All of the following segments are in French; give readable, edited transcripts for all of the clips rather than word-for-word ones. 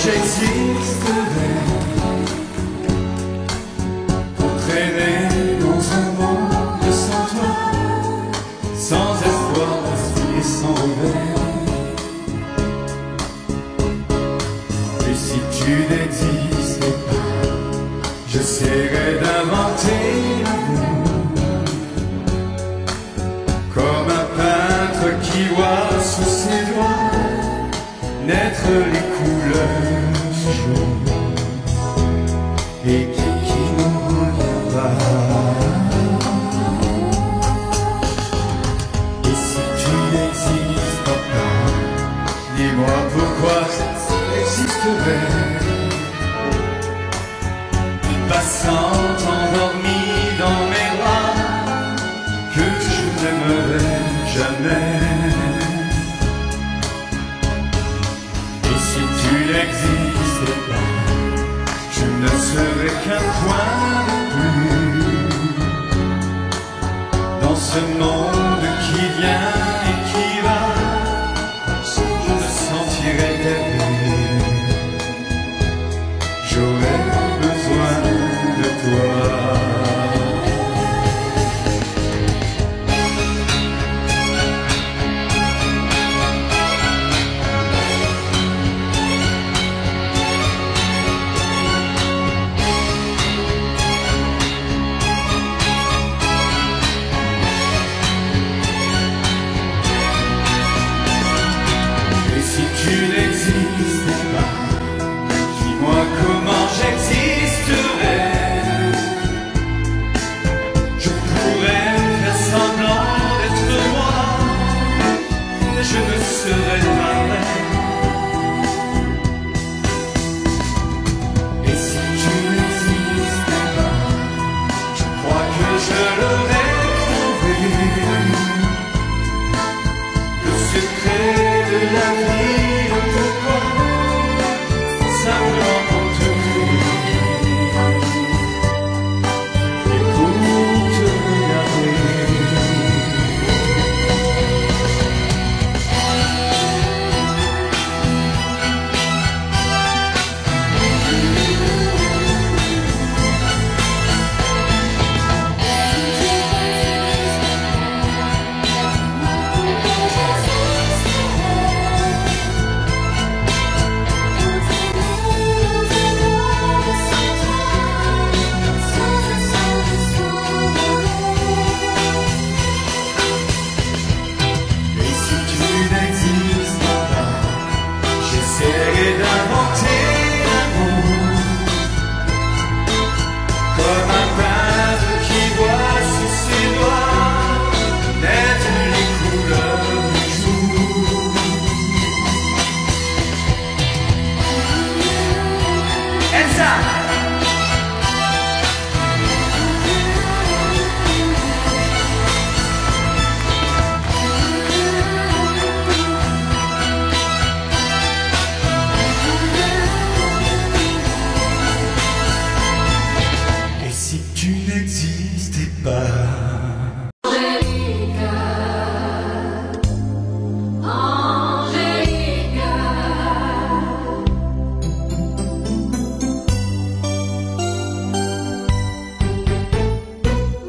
j'existerais pour traîner dans un monde sans toi, sans espoir et sans rêve. Et si tu n'existais pas, j'essaierais d'inventer l'amour, comme un peintre qui voit sous ses doigts naître les couleurs du jour et qui n'en revient pas. Et si tu n'existes pas, dis-moi pourquoi j'existerais, passant endormi dans mes bras, que je n'aimerais jamais. Et si tu n'existais pas, je ne serais qu'un point de plus dans ce monde qui vient et qui va. Je me sentirais rêver, j'aurais besoin de toi. Et si tu n'existais pas, dis-moi comment j'existerais. Je pourrais faire semblant d'être moi, mais je ne serais pas vrai. Et si tu n'existais pas, je crois que je l'aurais trouvé, le secret de la vie, de pourquoi simplement pour te et pour te regarder. Et si tu n'existes pas, j'essaierai d'inventer l'amour, comme un peintre qui voit sous ses doigts naître les couleurs du jour. Elsa! Et si tu n'existais pas?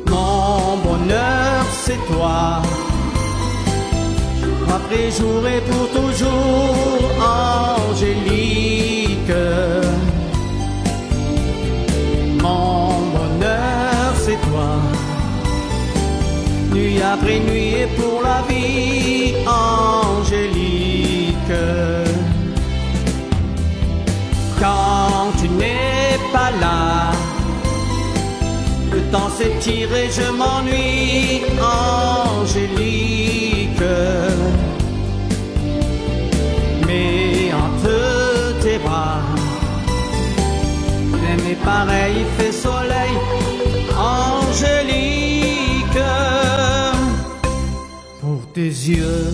Mon bonheur, c'est toi, après jour et pour toujours, Angélique. Mon bonheur, c'est toi, nuit après nuit et pour la vie, Angélique. Quand tu n'es pas là, le temps s'étire et je m'ennuie, Angélique. Mais entre tes bras, l'aimer pareil, il fait soleil, Angélique. Pour tes yeux,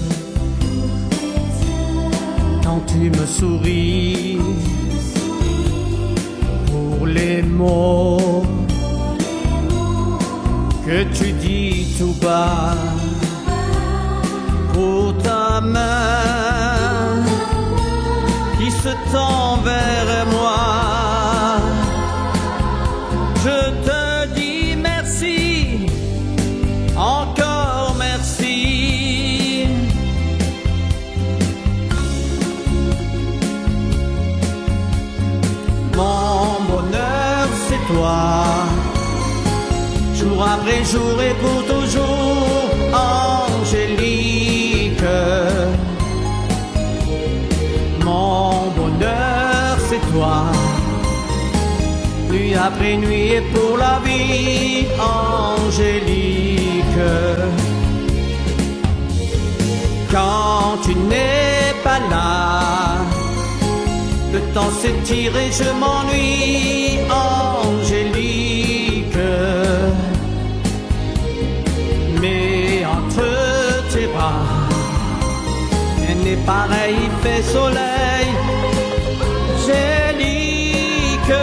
quand tu me souris, pour les mots que tu dis tout bas, pour ta main qui se tend vers moi. Je te dis merci, encore merci. Mon bonheur c'est toi, jour après jour et pour toujours, Angélique. Mon bonheur c'est toi, nuit après nuit et pour la vie, Angélique. Quand tu n'es pas là, le temps s'étire et je m'ennuie, Angélique. Mais entre tes bras, elle n'est pareil, il fait soleil, Angélique.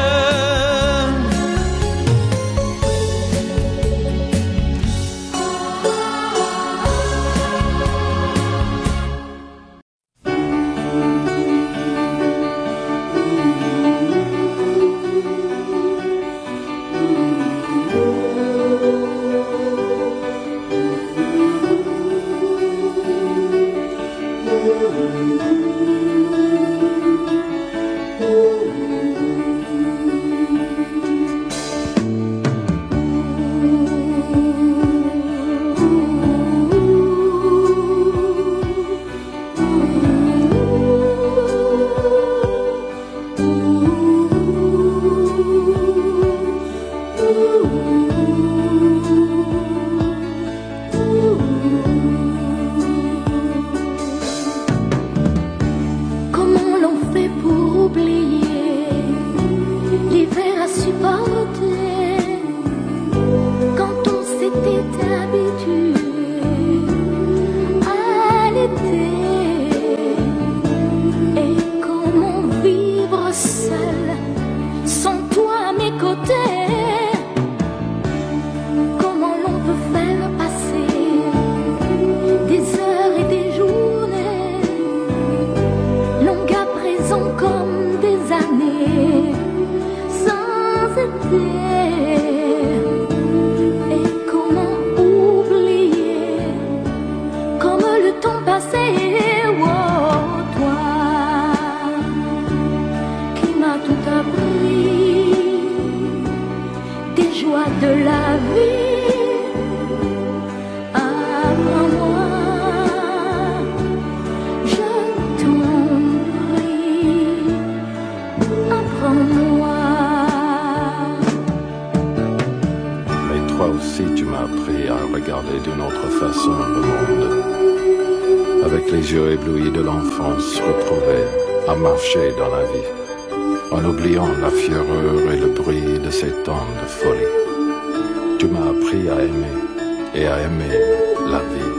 Dans la vie, en oubliant la fureur et le bruit de ces temps de folie. Tu m'as appris à aimer et à aimer la vie.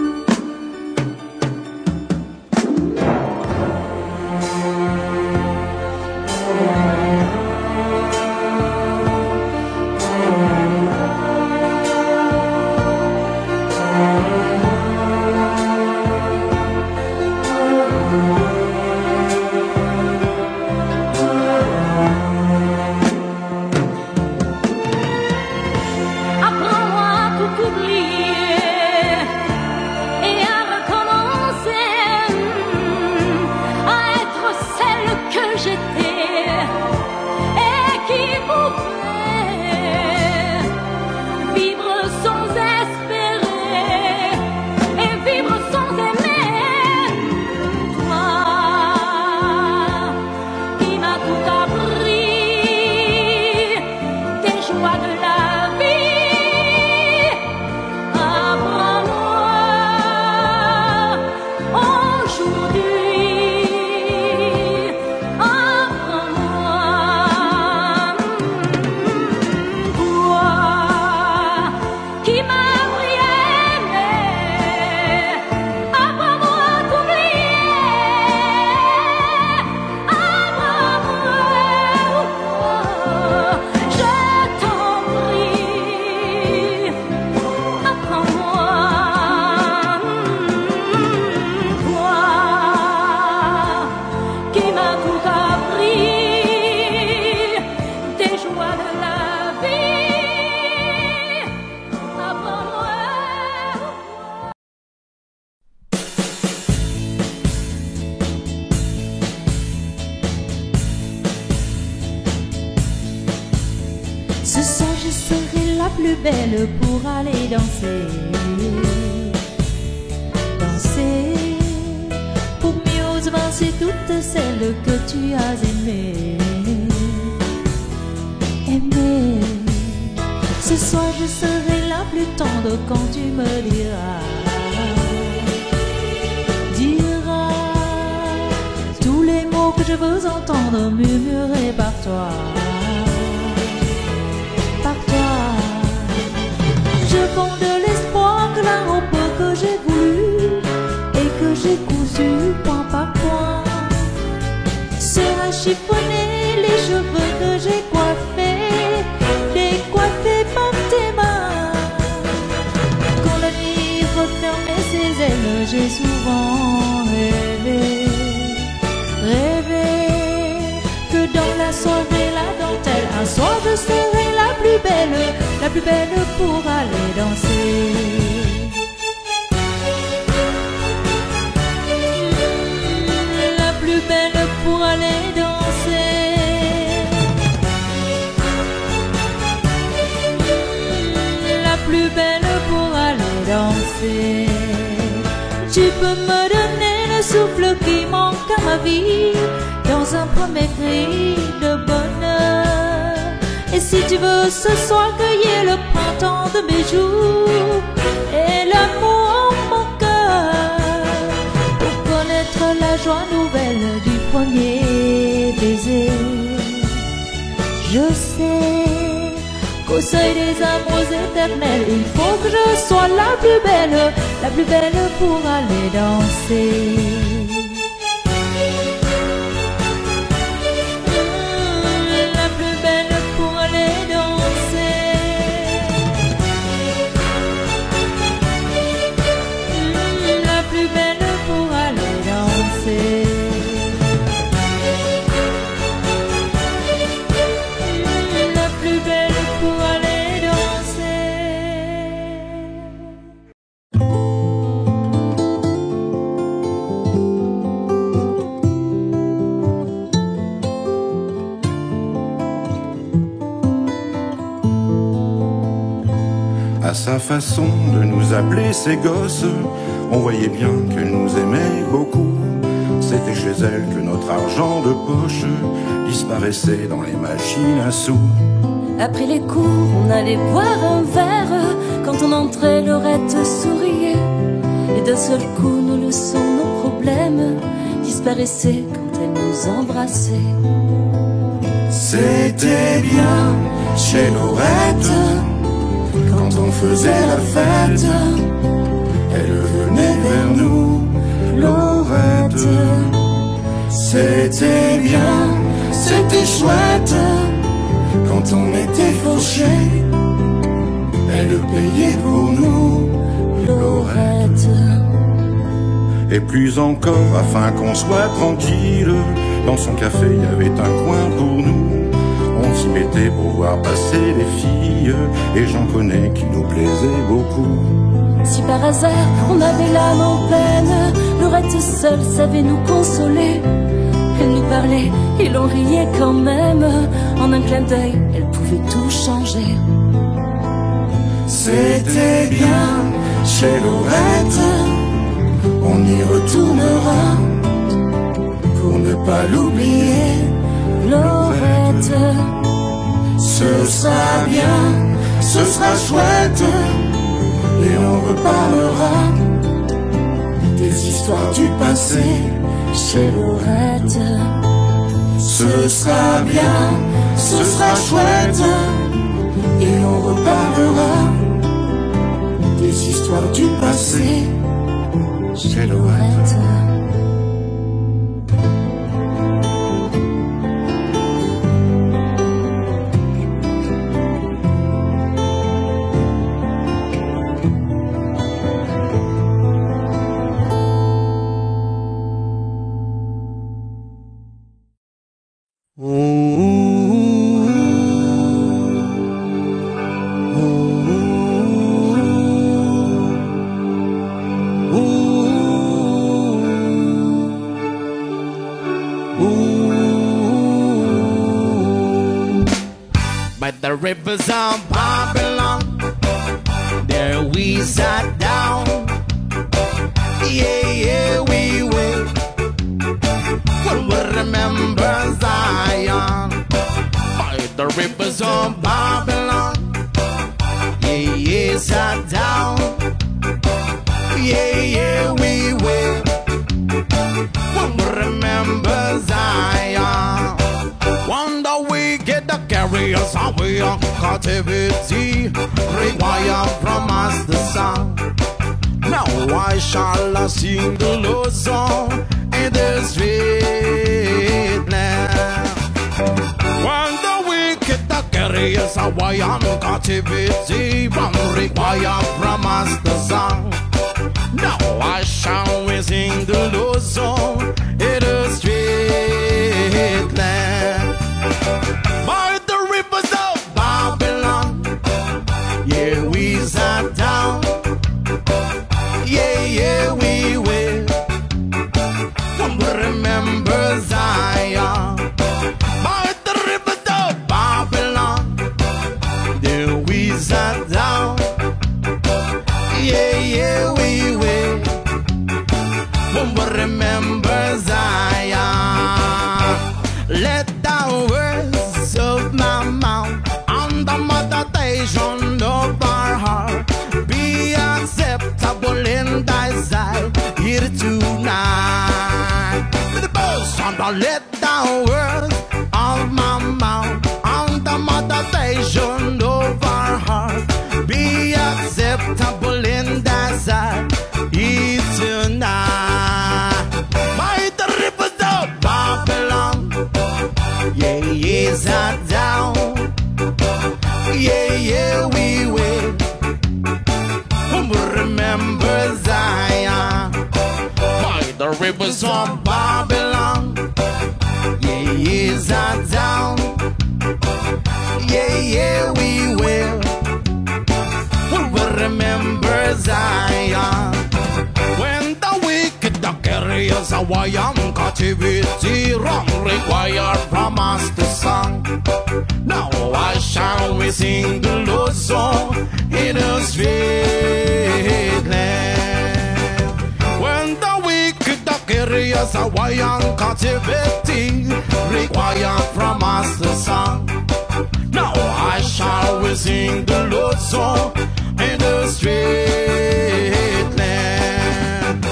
Ce soir je serai la plus belle pour aller danser. Danser pour mieux avancer toutes celles que tu as aimées. Aimer. Ce soir je serai la plus tendre quand tu me diras tous les mots que je veux entendre murmurés par toi. Par toi. Je fonde de l'espoir que la robe que j'ai voulue et que j'ai cousue point par point sera chiffonnée, les cheveux que j'ai coiffés, décoiffés par tes mains. Quand la nuit refermait ses ailes, j'ai souvent rêvé que dans la soirée, la dentelle, un soir je serai la plus belle pour aller danser. La plus belle pour aller danser. La plus belle pour aller danser. Tu peux me donner le souffle qui manque à ma vie dans un premier cri de bonheur. Et si tu veux ce soir cueillir le printemps de mes jours et l'amour en mon cœur, pour connaître la joie nouvelle du premier baiser. Je sais qu'au seuil des amours éternels, il faut que je sois la plus belle pour aller danser. La plus belle pour aller danser. La plus belle pour aller danser. La plus belle pour aller danser. À sa façon de nous appeler ses gosses, on voyait bien qu'elle nous aimait beaucoup. C'était chez elle que notre argent de poche disparaissait dans les machines à sous. Après les cours, on allait boire un verre. Quand on entrait, Laurette souriait. Et d'un seul coup, nos leçons, nos problèmes disparaissaient quand elle nous embrassait. C'était bien chez Laurette, quand on faisait la fête, elle venait vers nous, Laurette. C'était bien, c'était chouette, quand on était fauchés, elle payait pour nous, Laurette. Et plus encore, afin qu'on soit tranquille, dans son café il y avait un coin pour nous. On s'y mettait pour voir passer les filles, et j'en connais qui nous plaisaient beaucoup. Si par hasard on avait l'âme en peine, Laurette seule savait nous consoler. Elle nous parlait et l'on riait quand même. En un clin d'œil, elle pouvait tout changer. C'était bien chez Laurette, on y retournera pour ne pas l'oublier, Laurette. Ce sera bien, ce sera chouette, et on reparlera des histoires du passé Chez Laurette. Ce sera bien, ce sera chouette, et on reparlera des histoires du passé chez Laurette. the rivers of Babylon, there we sat down. Yeah, yeah, we will. We'll remember Zion by the rivers of Babylon. Yeah, yeah, sat down. Yeah, yeah, we will. We'll remember Zion. One day we get the carriers away on captivity, require from us the song. Now why shall I sing the Lord song in the street land? When the wicked the carriers away on captivity, one require from us the song. Now why shall we sing the Lord song in the street land? By the rivers of Babylon, yeah, we sat down. Yeah, yeah, we will. We'll remember Zion. By the rivers of Babylon, there we sat down. Yeah, yeah, we will. We'll remember Zion. Let the words of my mouth and the meditation of our heart be acceptable in thy sight here tonight. With the boast and let the words of my mouth and the meditation of our heart be acceptable in thy sight here tonight. By the rivers of Babylon, yeah, yeah, sat down. Yeah, yeah, we will. We'll remember Zion. By the rivers of Babylon, yeah, yeah, sat down. Yeah, yeah, we will. We'll remember Zion. When the wicked the carriers away on captivity, wrong require from us the song. Now why shall we sing the Lord's song in the street land? When the wicked the carriers away on captivity, require from us the song. Now why shall we sing the Lord's song in the street land?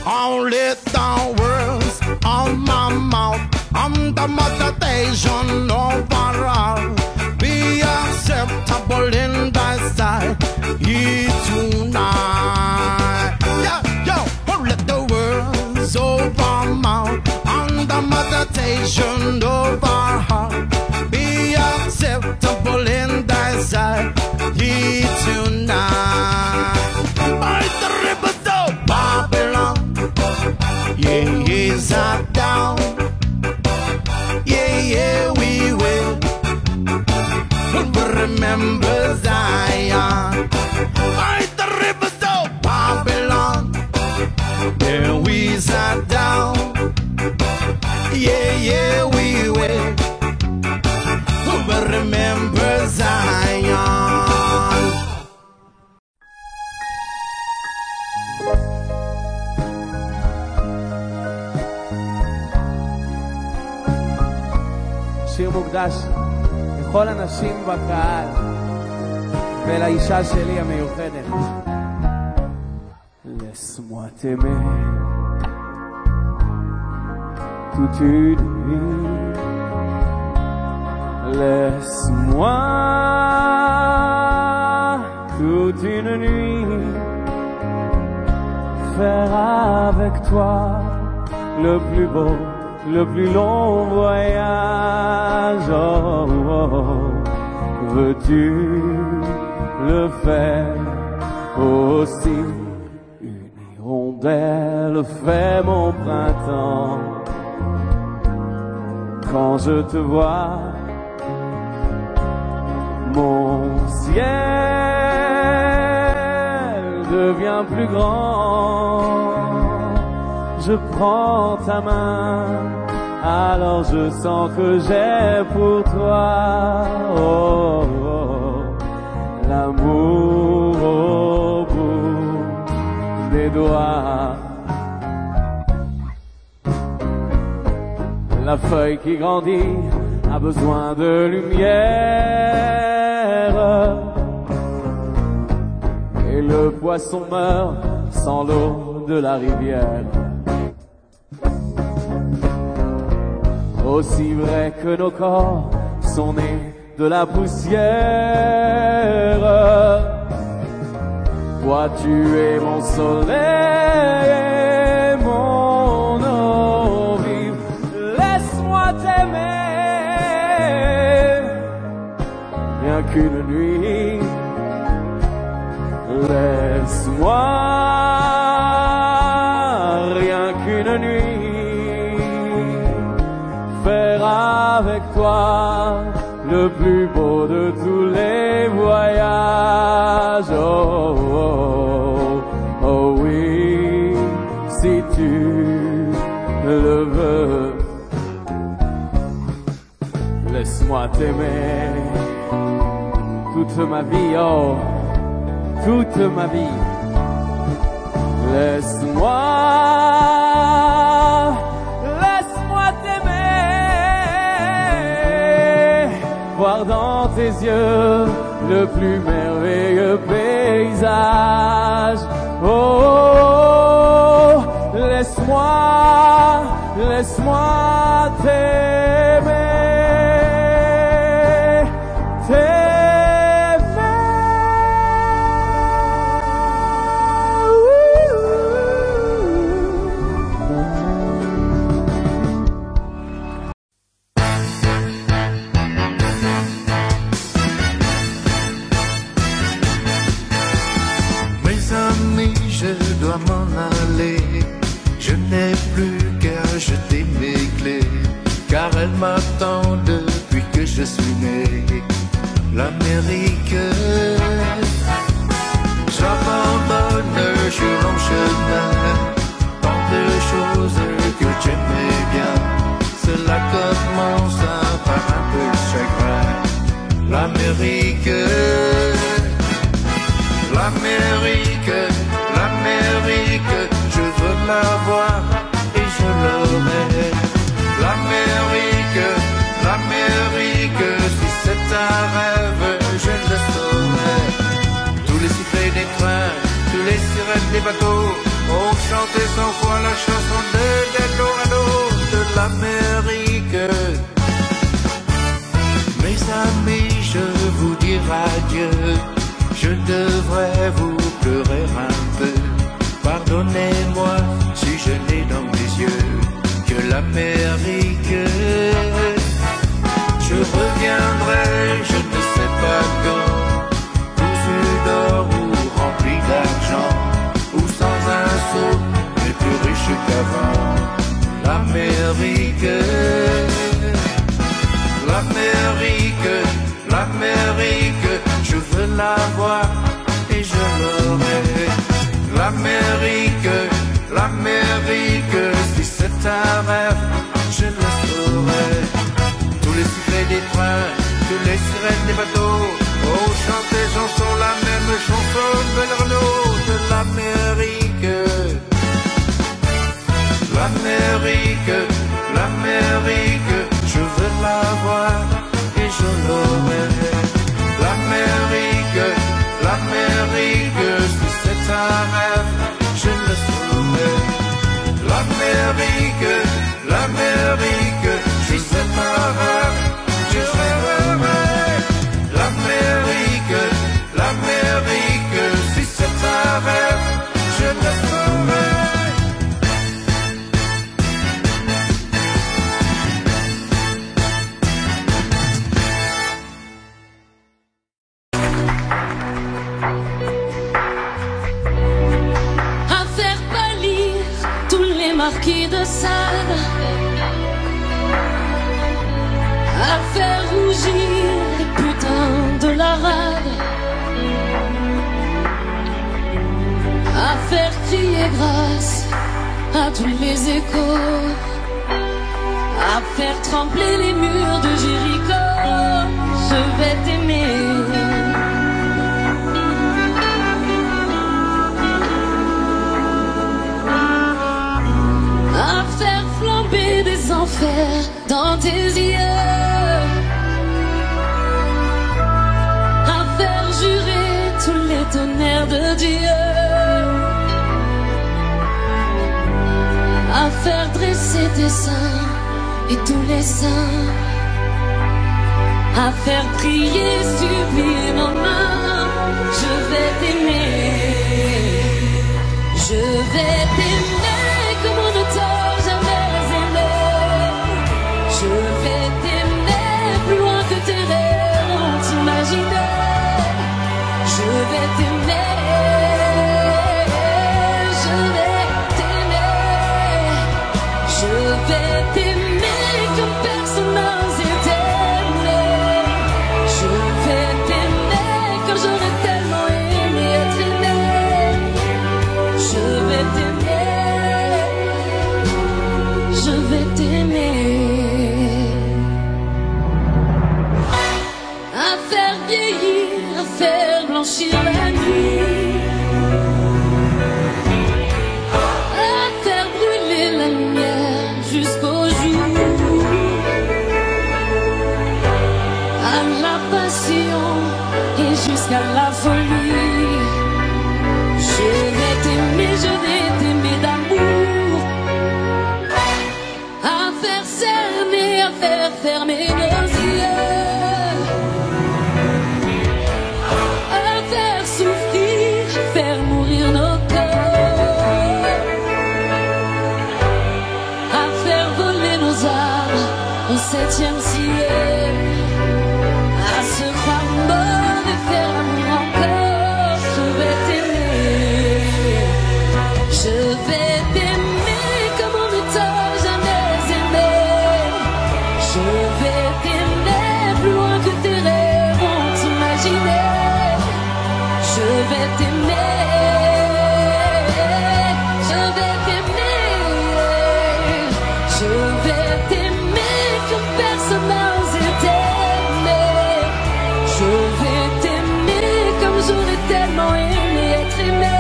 Only the words of my mouth and the meditation of our heart be acceptable in thy sight here tonight. Yeah, yo, let the words of our mouth and the meditation of our heart be acceptable in thy sight here tonight. By the rivers of Babylon, yeah, yeah, sat down. Yeah, yeah, we will. We'll remember Zion. By the rivers of Babylon, there we sat down. Yeah, yeah, we will. We'll remember Zion. שיר מוקדש לכל הנשים בקהל ולאישה שלי המיוחדת. Laisse-moi t'aimer toute une nuit. Laisse-moi toute une nuit faire avec toi le plus beau, le plus long voyage. Oh, oh, oh. Veux-tu le faire aussi? Une hirondelle fait mon printemps. Quand je te vois, mon ciel devient plus grand. Je prends ta main alors je sens que j'ai pour toi l'amour au bout des doigts. La feuille qui grandit a besoin de lumière, et le poisson meurt sans l'eau de la rivière. Aussi vrai que nos corps sont nés de la poussière, toi tu es mon soleil, mon eau vive. Laisse-moi t'aimer, rien qu'une nuit. Laisse-moi, rien qu'une nuit, faire avec toi le plus beau de tous les voyages. Oh, oh, oh oui, si tu le veux. Laisse-moi t'aimer toute ma vie, oh, toute ma vie. Laisse-moi t'aimer, voir dans tes yeux le plus merveilleux paysage. Oh, oh, oh, laisse-moi t'aimer. Car elle m'attend depuis que je suis né. L'Amérique, j'abandonne sur mon chemin tant de choses que j'aimais bien. Cela commence par un peu de chagrin. L'Amérique, l'Amérique, l'Amérique, je veux la voir et je l'aurai. L'Amérique, l'Amérique, si c'est un rêve, je le saurai. Tous les sifflets des trains, tous les sirènes des bateaux ont chanté sans foi la chanson de l'Eldorado de l'Amérique. Mes amis, je vous dirai adieu, je devrais vous pleurer un peu. Pardonnez-moi si je n'ai dans mes yeux que l'Amérique. Je reviendrai, je ne sais pas quand, cousu d'or ou rempli d'argent, ou sans un sou, mais plus riche qu'avant. L'Amérique, l'Amérique, l'Amérique, je veux la voir et je l'aurai. L'Amérique, l'Amérique, si c'est un rêve, je le saurai. Tous les sifflets des trains, toutes les sirènes des bateaux ont chanté chanson, la même chanson de Renault de l'Amérique. L'Amérique, l'Amérique, je veux la voir et je l'aurai. L'Amérique, l'Amérique, si c'est un rêve, je le saurai. L'Amérique, l'Amérique, si c'est un rêve, je rêverai. L'Amérique, l'Amérique, si c'est un rêve, je le saurai. Marquis de Sade, à faire rougir les putains de la rade, à faire crier grâce à tous les échos, à faire trembler les murs de Jéricho. Je vais t'aimer. À faire flamber des enfers dans tes yeux. À faire jurer tous les tonnerres de Dieu. À faire dresser tes seins et tous les saints. À faire prier, supplier nos mains. Je vais t'aimer. Je vais t'aimer comme on ne t'a jamais aimé. Je vais t'aimer plus loin que tes rêves ont imaginé. Je vais t'aimer. Je vais t'aimer. Je vais t'aimer comme personne n'a osé t'aimer. Je vais t'aimer comme j'aurais tellement aimé être aimé. Je vais t'aimer. Je vais t'aimer. À faire vieillir, à faire blanchir la nuit. À faire brûler la lumière jusqu'au jour. À la passion et jusqu'à la folie. Je vais t'aimer d'amour. À faire cerner, à faire fermer nos yeux. À faire souffrir, faire mourir nos corps. À faire voler nos âmes au 7e ciel. À se croire mort et faire l'amour encore. Je vais t'aimer. Je vais t'aimer comme on ne t'a jamais aimé. Je vais t'aimer plus loin que tes rêves ont imaginé. Je vais t'aimer. Je vais t'aimer. Je vais t'aimer comme personne n'a osé t'aimer. Je vais t'aimer comme j'aurais tellement aimé être aimé.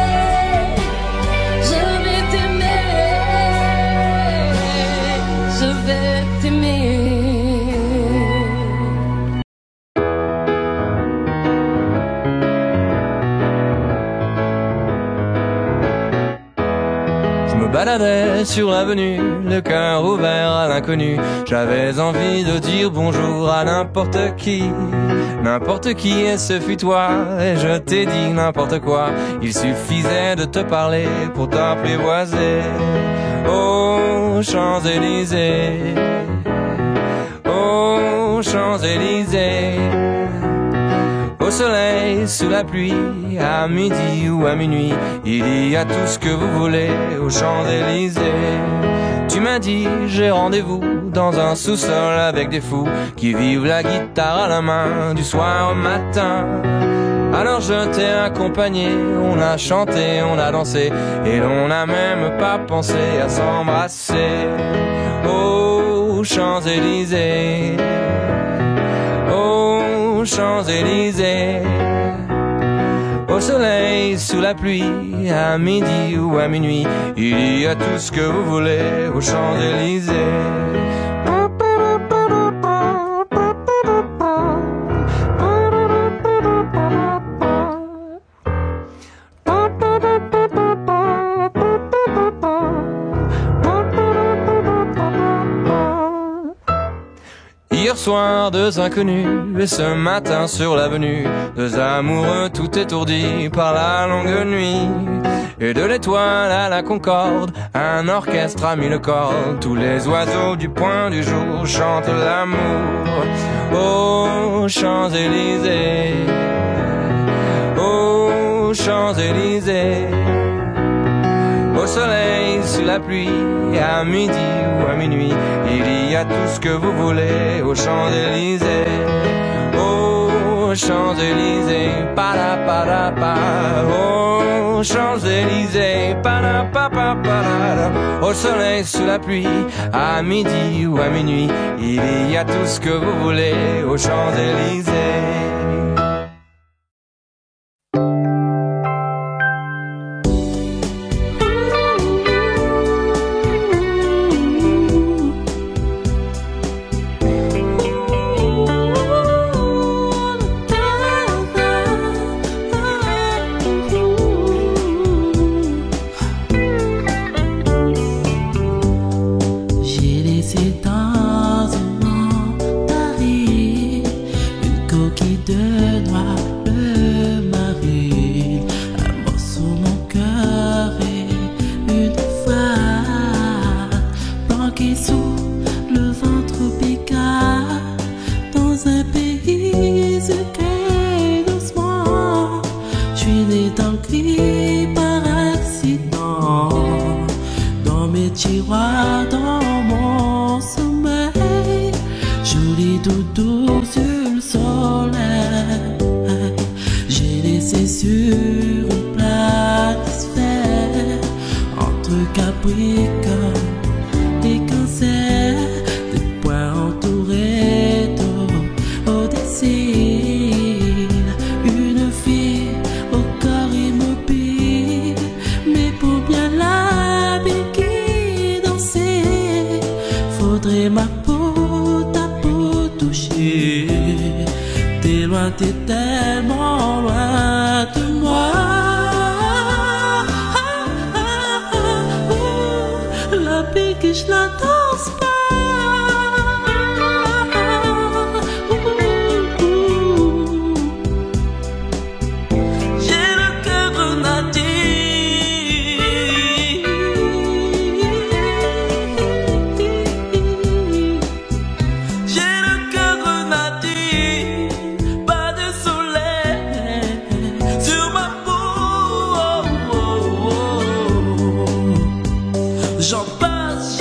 Je vais t'aimer. Je vais t'aimer. Je me baladais sur l'avenue, le cœur ouvert à l'inconnu. J'avais envie de dire bonjour à n'importe qui. N'importe qui, et ce fut toi. Et je t'ai dit n'importe quoi. Il suffisait de te parler pour t'apprivoiser. Oh, Champs-Élysées. Oh, Champs-Élysées. Au soleil, sous la pluie, à midi ou à minuit, il y a tout ce que vous voulez aux Champs-Élysées. Tu m'as dit, j'ai rendez-vous dans un sous-sol avec des fous qui vivent la guitare à la main du soir au matin. Alors je t'ai accompagné, on a chanté, on a dansé, et l'on n'a même pas pensé à s'embrasser. Oh, Champs-Élysées. Oh, Champs-Élysées. Au soleil, sous la pluie, à midi ou à minuit, il y a tout ce que vous voulez aux Champs-Élysées. Hier soir, deux inconnus, et ce matin sur l'avenue, deux amoureux tout étourdis par la longue nuit. Et de l'étoile à la Concorde, un orchestre a mis le corps. Tous les oiseaux du point du jour chantent l'amour. Oh, Champs-Élysées. Oh, Champs-Élysées. Au soleil, sous la pluie, à midi ou à minuit, il y a tout ce que vous voulez aux Champs-Élysées. Oh, aux Champs-Élysées, pa-da-pa-da-pa. Aux Champs-Élysées, pa-da-pa-pa-pa-da. Au soleil, sous la pluie, à midi ou à minuit, il y a tout ce que vous voulez aux Champs-Élysées. T'es tellement loin de moi. La pique, je la danse pas. J'ai le cœur grenadier. J'ai le cœur grenadier. J'en passe,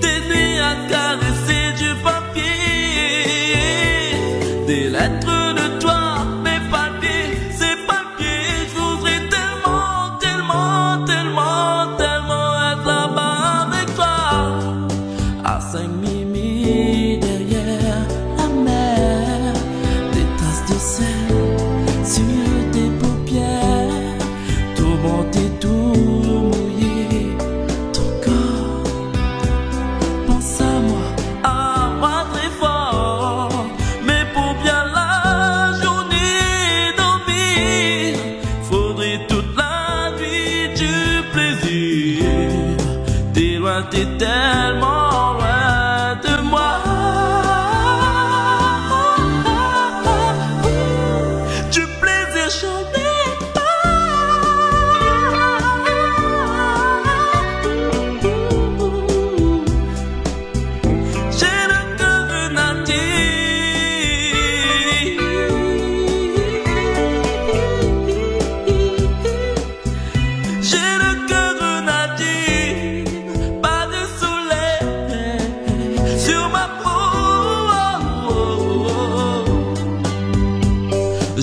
des nuits à caresser du papier, des lettres de toi, mes papiers, ces papiers, je voudrais tellement, tellement, tellement, tellement être là-bas avec toi, à 5 mimi derrière la mer, des tasses de sel sur tes paupières. T'es tout mouillé, ton corps pense à moi très fort. Mais pour bien la journée dormir, faudrait toute la nuit du plaisir. T'es loin, t'es tellement loin de moi. Du plaisir j'en ai.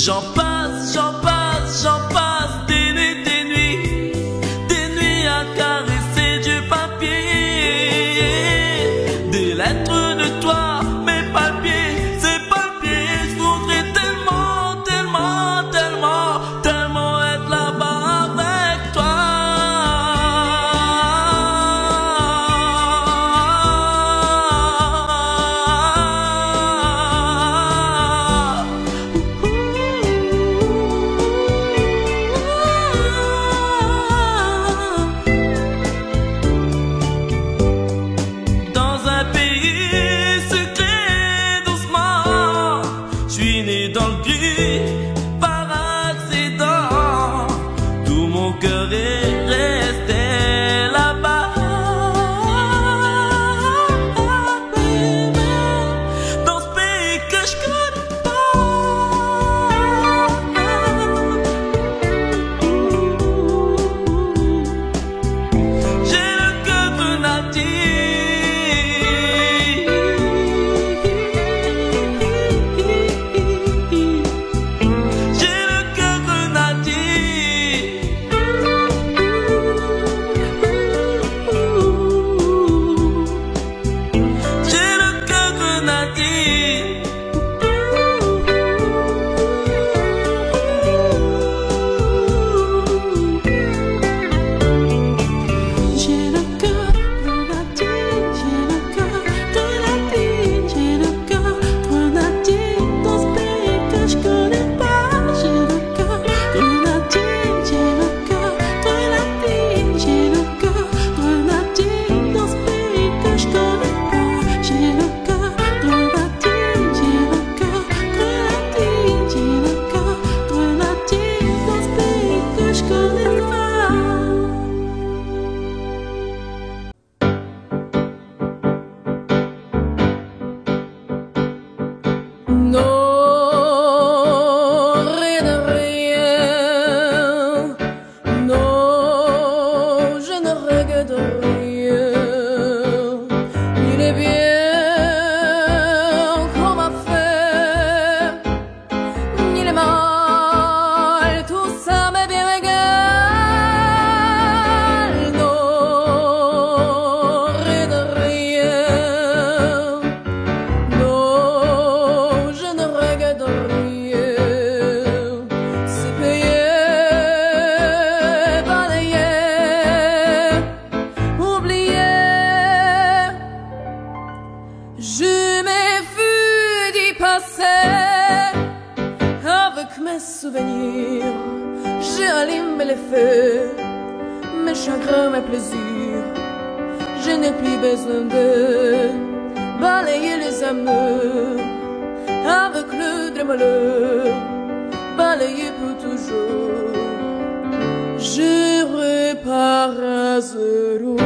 J'en passe, des nuits à caresser du papier, des lettres de toi, mes papiers, ces papiers, je voudrais tellement, tellement, tellement, tellement être là-bas avec toi. Je m'ai vu d'y passer avec mes souvenirs. J'allume les feux, mes chagrins, mes plaisirs. Je n'ai plus besoin de balayer les amours avec le de malheur, balayer pour toujours. Je repars à zéro.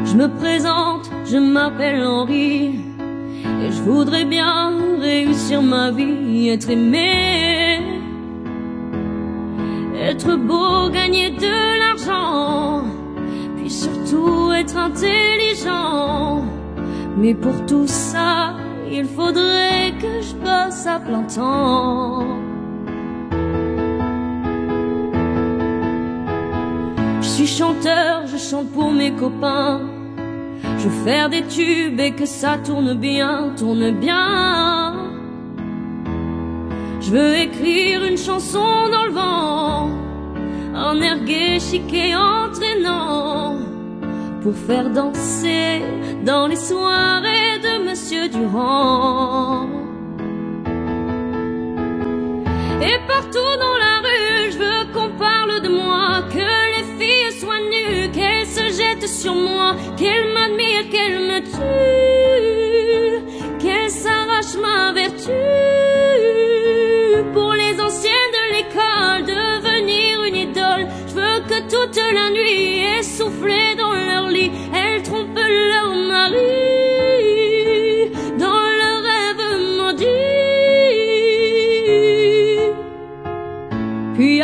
Je me présente, je m'appelle Henri, et je voudrais bien réussir ma vie, être aimé, être beau, gagner de l'argent, puis surtout être intelligent. Mais pour tout ça, il faudrait que je bosse à plein temps. Je suis chanteur, je chante pour mes copains. Je veux faire des tubes et que ça tourne bien, tourne bien. Je veux écrire une chanson dans le vent, un air gai, chic et entraînant, pour faire danser dans les soirées de Monsieur Durand. Et partout dans la rue, je veux qu'on parle de moi, que les filles soient nues, qu'elles se jettent sur moi, qu'elles m'admirent, qu'elles me tuent, qu'elles s'arrachent ma vertu. Pour les anciennes de l'école, devenir une idole, je veux que toute la nuit, essoufflées dans leur lit, elles trompent leur mari dans leur rêve maudit.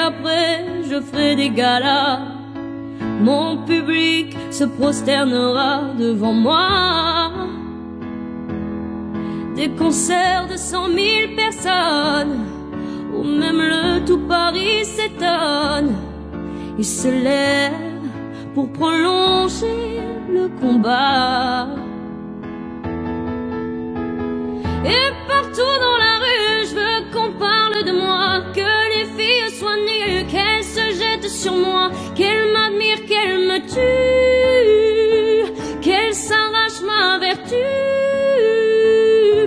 après je ferai des galas. Mon public se prosternera devant moi. Des concerts de 100 000 personnes, où même le tout Paris s'étonne. Il se lève pour prolonger le combat. Et partout dans la rue, je veux qu'on parle de moi, que les filles soient nues, qu'elles se jettent sur moi, qu'elles m'admirent, qu'elles me tuent, qu'elles s'arrachent ma vertu.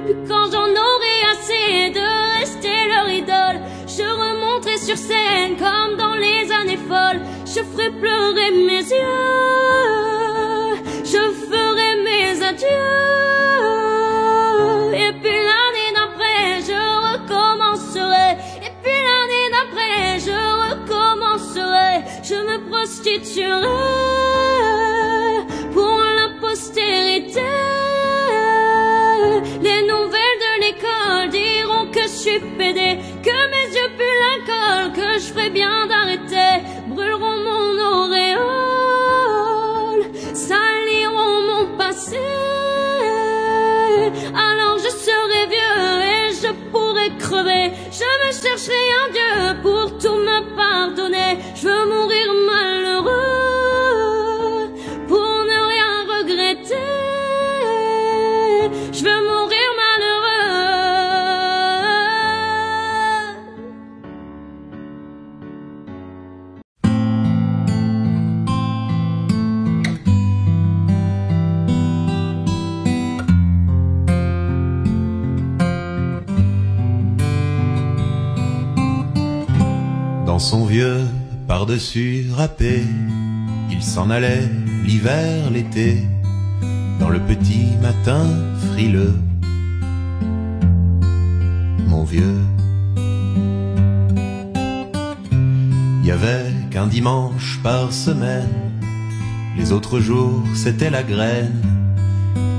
Puis quand j'en aurai assez de rester leur idole, je remonterai sur scène comme dans les années folles. Je ferai pleurer mes yeux, je ferai mes adieux. Et puis l'année d'après, je recommencerai. Et puis l'année d'après, je recommencerai. Je me prostituerai pour la postérité. Les nouvelles de l'école diront que je suis pédé, que mes yeux puent l'alcool, que je ferai bien d'arrêter. Brûleront mon auréole, saliront mon passé. Alors je serai vieux et je pourrai crever. Je me chercherai un Dieu pour tout me pardonner. Je veux mourir malheureux pour ne rien regretter. Je veux mourir malheureux. Dans son vieux par-dessus râpé, il s'en allait l'hiver, l'été, dans le petit matin frileux. Mon vieux, y avait qu'un dimanche par semaine, les autres jours c'était la graine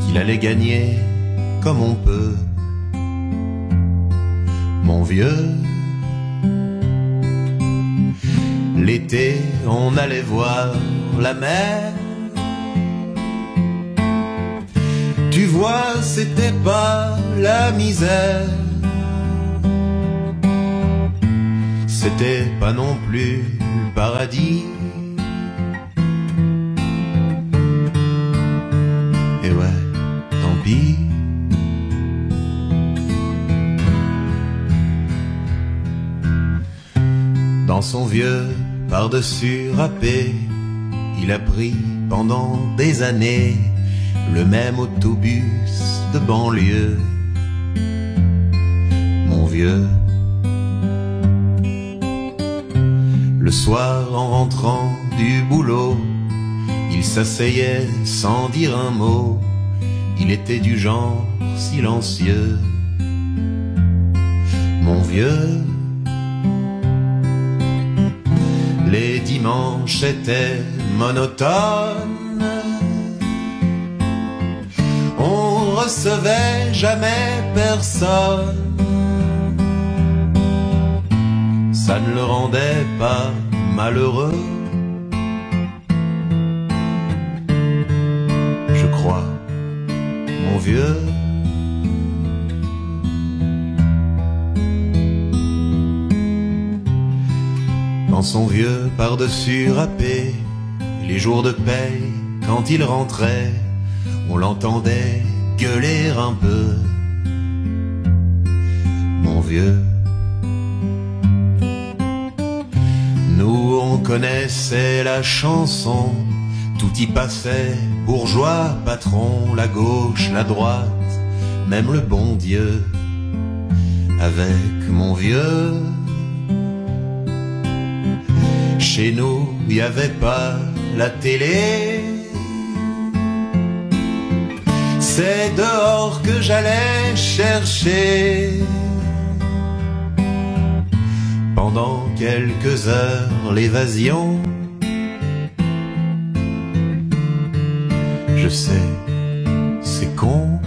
qu'il allait gagner comme on peut. Mon vieux, l'été, on allait voir la mer. Tu vois, c'était pas la misère. C'était pas non plus le paradis. Et ouais, tant pis. Dans son vieux par-dessus râpé, il a pris pendant des années le même autobus de banlieue. Mon vieux, le soir en rentrant du boulot, il s'asseyait sans dire un mot. Il était du genre silencieux. Mon vieux, les dimanches étaient monotones. On recevait jamais personne. Ça ne le rendait pas malheureux, je crois, mon vieux. Dans son vieux par-dessus râpé, les jours de paye, quand il rentrait, on l'entendait gueuler un peu. Mon vieux, nous on connaissait la chanson, tout y passait, bourgeois, patron, la gauche, la droite, même le bon Dieu. Avec mon vieux, chez nous, il n'y avait pas la télé. C'est dehors que j'allais chercher. Pendant quelques heures, l'évasion. Je sais, c'est con.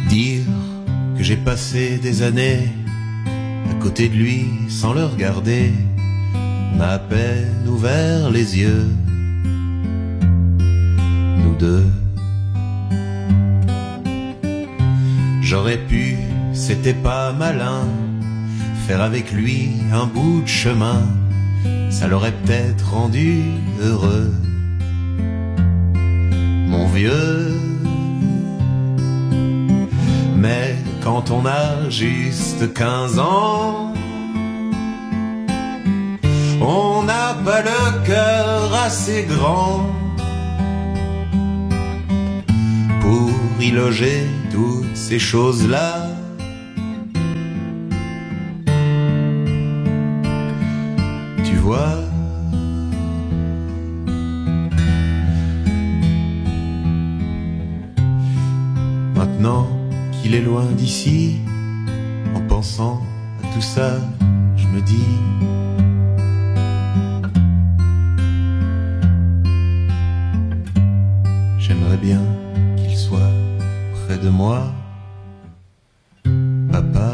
Dire j'ai passé des années à côté de lui sans le regarder. On a à peine ouvert les yeux, nous deux. J'aurais pu, c'était pas malin, faire avec lui un bout de chemin, ça l'aurait peut-être rendu heureux. Mon vieux, mais quand on a juste 15 ans, on n'a pas le cœur assez grand pour y loger toutes ces choses-là. Tu vois, maintenant qu'il est loin d'ici, en pensant à tout ça, je me dis j'aimerais bien qu'il soit près de moi, papa.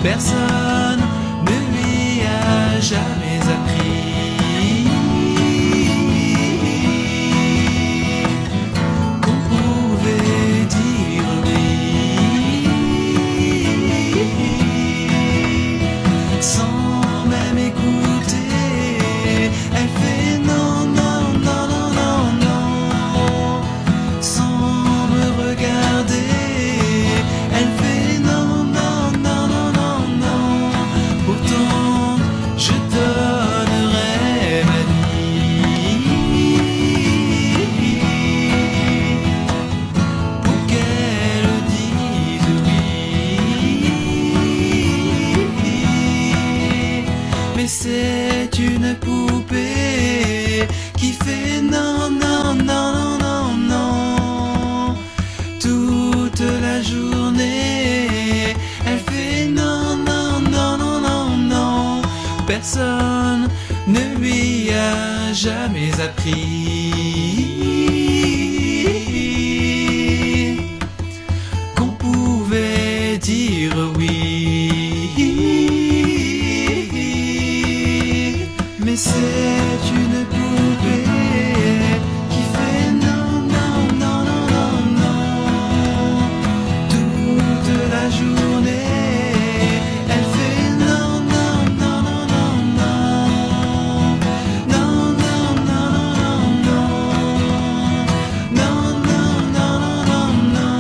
Personne ne lui a jamais appris qu'on pouvait dire oui sans même écouter. Elle fait non, non, non, non, non, non, sans me regarder. Elle fait non, non, non, non, non, non. Pourtant je donnerais ma vie pour qu'elle dise oui. Mais c'est une poupée qui fait non, non, non, non, non, non. Toute la journée elle fait non, non, non, non, non, non. Personne ne lui a jamais appris qu'on pouvait dire oui. Mais c'est une poupée qui fait non, non, non, non, non, non. Toute la journée elle fait non, non, non, non, non, non. Non, non, non, non, non. Non, non, non, non, non.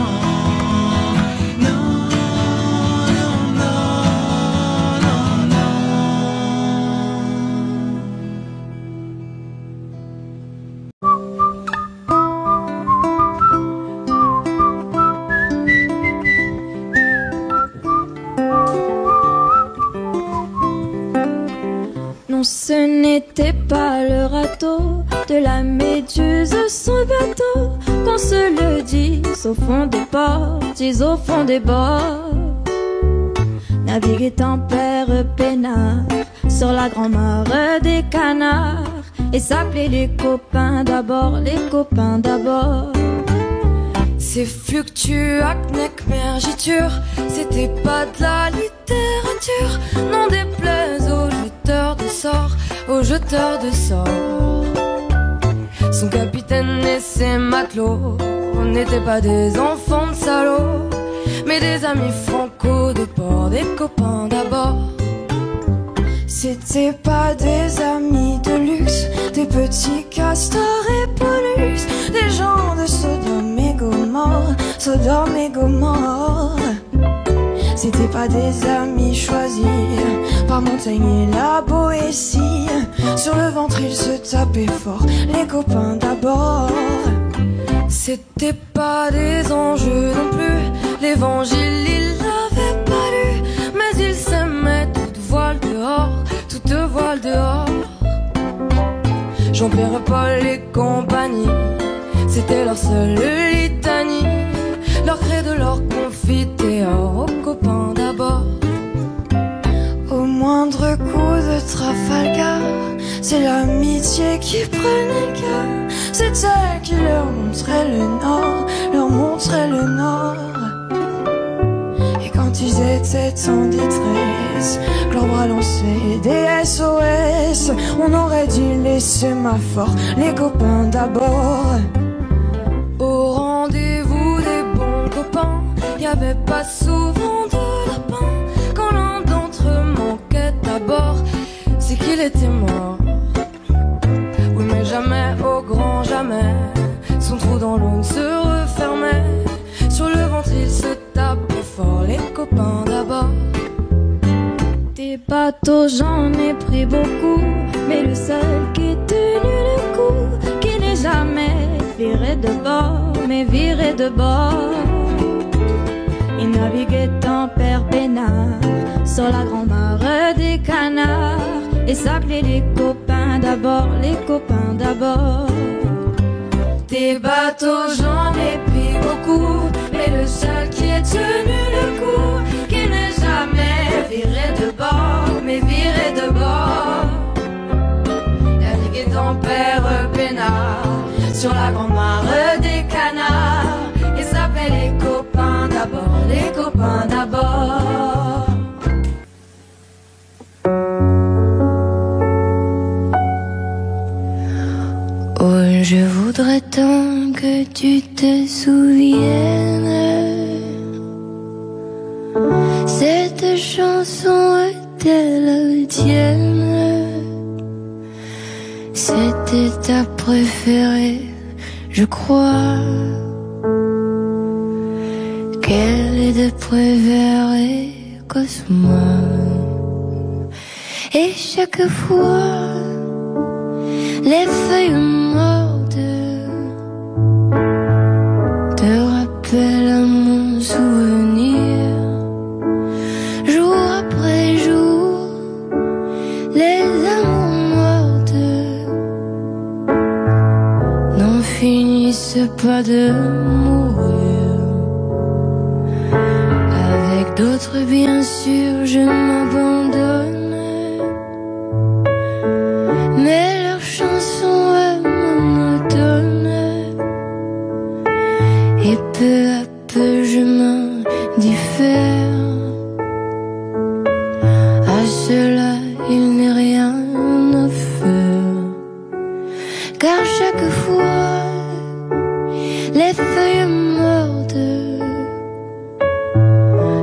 Non, non, non, non, non. Non, ce n'était pas le râteau de la méduse, son bateau, qu'on se le dise au fond des ports, dise au fond des bords. Naviguer tempère peinard sur la grand-mare des canards, et s'appeler les copains d'abord, les copains d'abord. C'est fluctuac, mergiture, c'était pas de la littérature, n'en déplaise aux jeteurs de sorts, aux jeteurs de sorts. Son capitaine et ses matelots n'étaient pas des enfants de salauds, mais des amis franco de port, des copains d'abord. C'était pas des amis de luxe, des petits castors et pollux, des gens de Sodome et Gomorre, Sodome et Gomorre. C'était pas des amis choisis par Montaigne et la Boétie. Sur le ventre ils se tapaient fort, les copains d'abord. C'était pas des enjeux non plus, l'évangile ils l'avaient pas lu, mais ils s'aimaient toutes voiles dehors, toutes voiles dehors. Jean-Pierre, Paul et compagnie, c'était leur seule litanie, leur gré de leur confiteor, aux copains d'abord. Au moindre coup de Trafalgar, c'est l'amitié qui prenait cœur. C'est elle qui leur montrait le nord, leur montrait le nord. Et quand ils étaient en détresse, que leurs bras lançaient des SOS, on aurait dit les sémaphores, les copains d'abord. Au rendez-vous des bons copains, y avait pas souvent de lapin. Quand l'un d'entre eux manquait à bord, c'est qu'il était mort. Oui mais jamais, au grand jamais, son trou dans l'eau ne se refermait. Sur le ventre il se tapait fort, les copains d'abord. Des bateaux j'en ai pris beaucoup, mais le seul qui ait tenu le coup, qui n'est jamais viré de bord, mais viré de bord. Il naviguait en père peinard sur la grand-mare des canards, et s'appelait les copains d'abord, les copains d'abord. Des bateaux j'en ai pris beaucoup, mais le seul qui ait tenu le coup, qui n'est jamais viré de bord, mais viré de bord. Naviguait en père peinard sur la grand-mare des canards, et s'appelait les copains d'abord, les copains d'abord. Oh, je voudrais tant que tu te souviennes. Cette chanson était la tienne. C'était ta préférée, je crois. Qu'elle est de Prévert et Cosmo. Et chaque fois les feuilles mortes te rappellent à mon souvenir. Jour après jour, les amours mortes n'en finissent pas de mourir. Avec d'autres, bien sûr, je m'abandonne. Mais leur chanson est monotone, et peu à peu je m'en diffère. À cela il n'est rien à faire, car chaque fois les feuilles mortes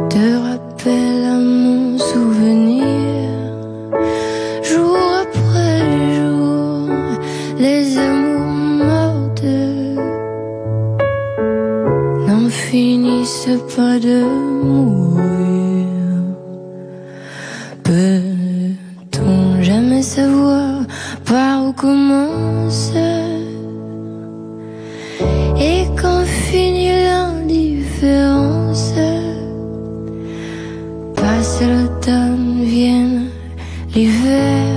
te rappellent à mon souvenir. Jour après jour, les amours mortes n'en finissent pas de mourir. Peut-on jamais savoir par où commence et quand finit l'indifférence? Passe l'automne, vienne l'hiver,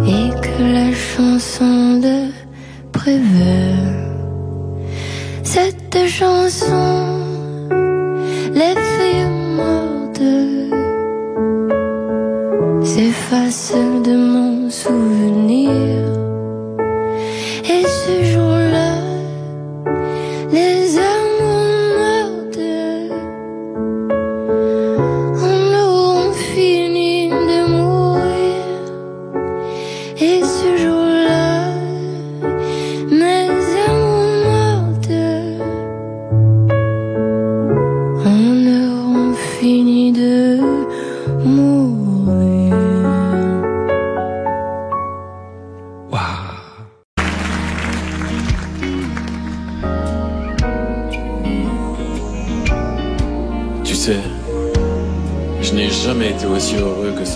et que la chanson de Prévert, cette chanson, les feuilles mortes s'effacent de mon souvenir. Et ce jour-là, les amours mortes en auront fini de mourir. Et ce jour-là,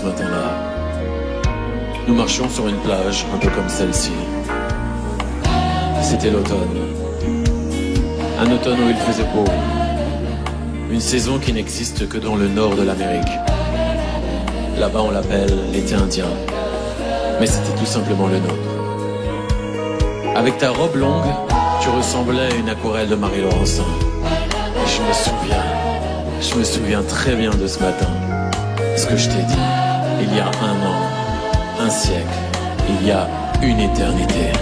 matin-là. Nous marchions sur une plage, un peu comme celle-ci. C'était l'automne. Un automne où il faisait beau. Une saison qui n'existe que dans le nord de l'Amérique. Là-bas, on l'appelle l'été indien. Mais c'était tout simplement le nôtre. Avec ta robe longue, tu ressemblais à une aquarelle de Marie Laurencin. Et je me souviens très bien de ce matin. Ce que je t'ai dit, il y a 1 an, un siècle, il y a une éternité.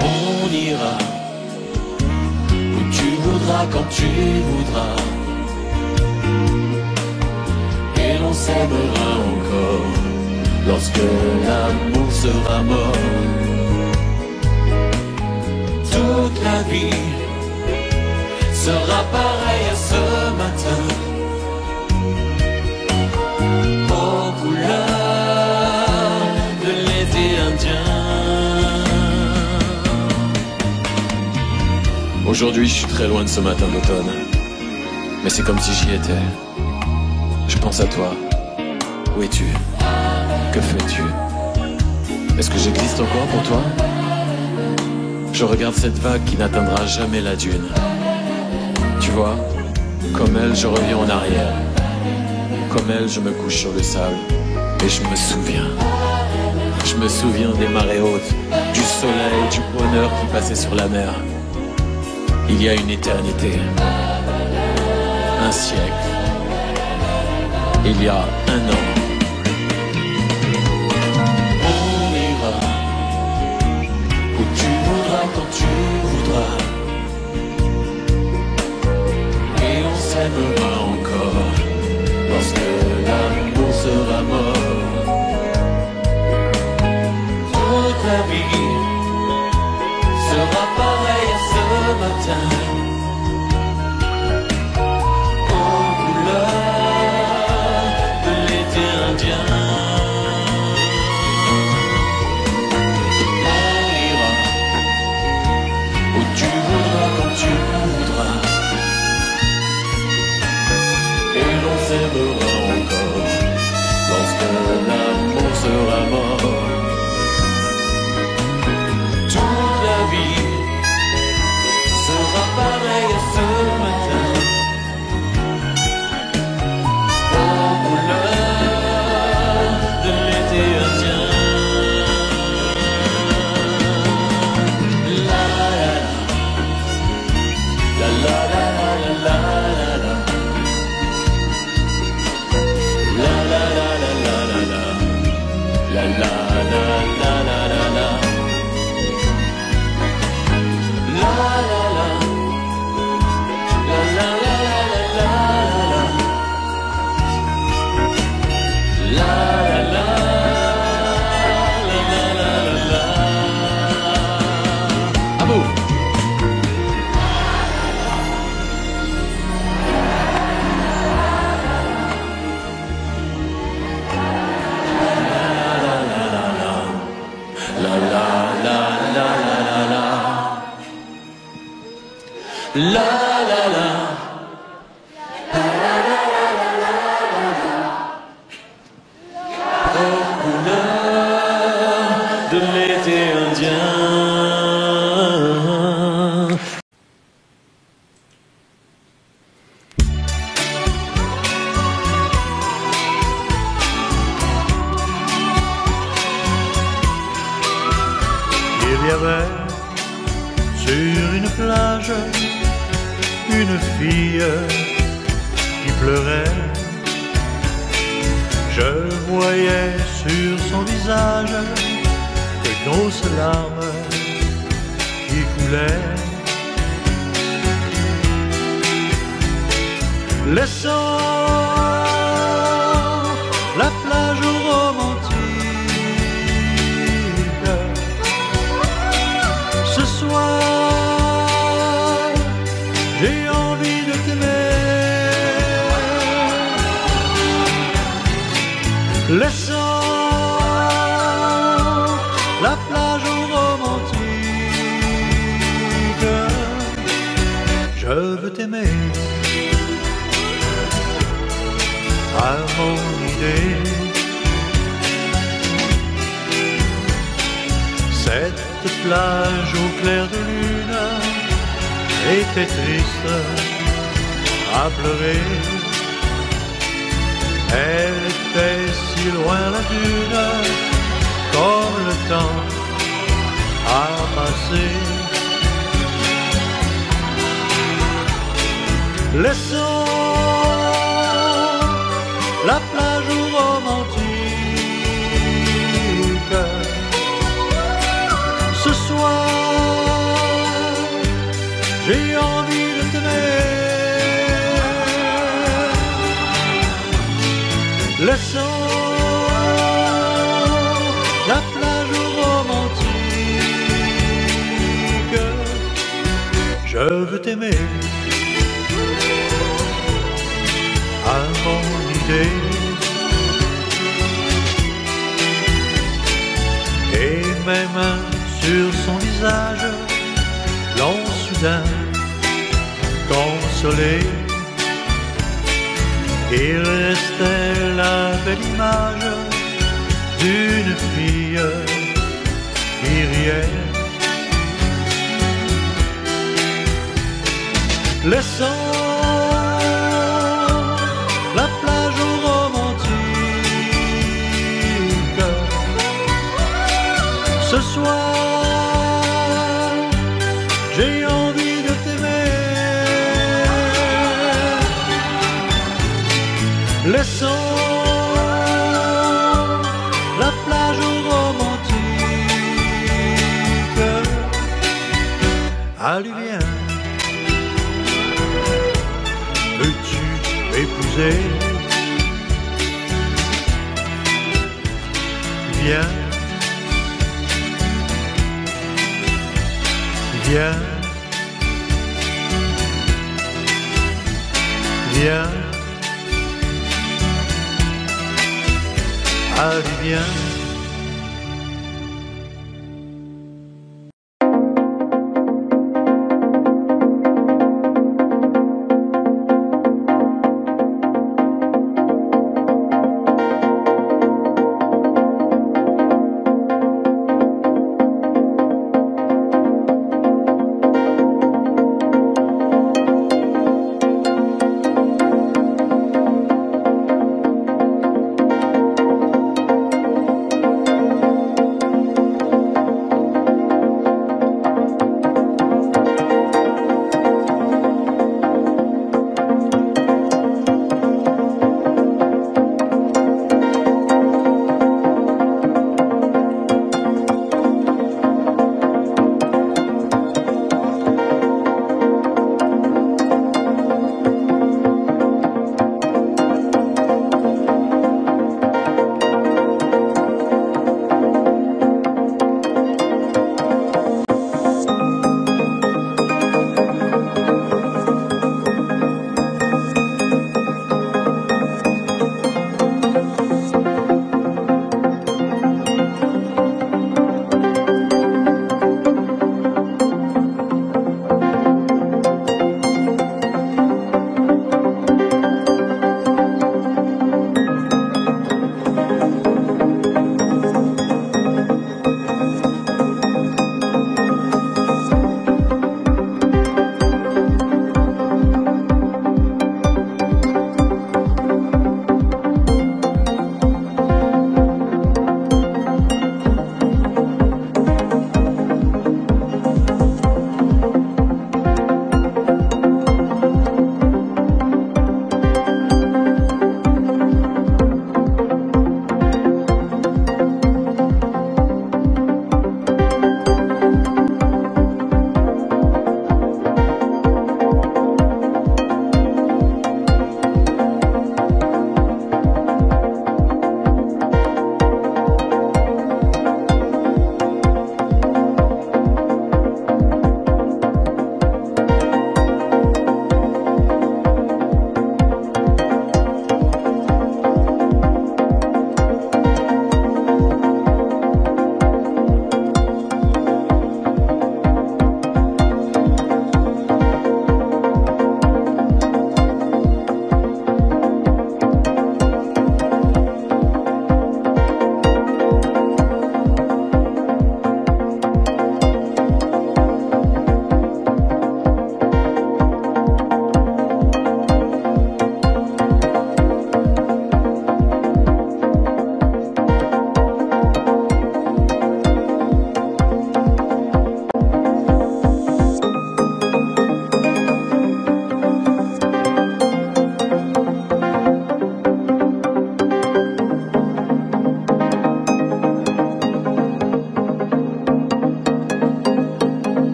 On ira où tu voudras, quand tu voudras. Et l'on s'aimera encore lorsque l'amour sera mort. Toute la vie sera pareille à ce matin, aux couleurs de l'été indien. Aujourd'hui, je suis très loin de ce matin d'automne, mais c'est comme si j'y étais. Je pense à toi. Où es-tu? Que fais-tu? Est-ce que j'existe encore pour toi? Je regarde cette vague qui n'atteindra jamais la dune. Tu vois, comme elle, je reviens en arrière. Comme elle, je me couche sur le sable. Et je me souviens. Je me souviens des marées hautes, du soleil, du bonheur qui passait sur la mer. Il y a une éternité. Un siècle. Il y a 1 an. Quand tu voudras, et on s'aimera encore lorsque l'amour sera mort. Toute la vie sera pareille à ce matin, aux couleurs de l'été indien. Tu voudras, et l'on s'aimera encore lorsque l'amour sera mort. Toute la vie sera pareille à ce matin, aux couleurs de l'été indien. à mon idée. Cette plage au clair de lune était triste à pleurer. Elle était si loin la dune, comme le temps a passé. Laissons la plage romantique. Ce soir, j'ai envie de t'aimer. Laissons la plage romantique. Je veux t'aimer à mon idée. Et même sur son visage, l'on soudain consolé. Il restait la belle image d'une fille qui riait. Laissons la plage romantique. Ce soir, j'ai envie de t'aimer. Laissons la plage romantique. Allez, viens, veux-tu m'épouser? Viens, viens, viens. Allez, viens.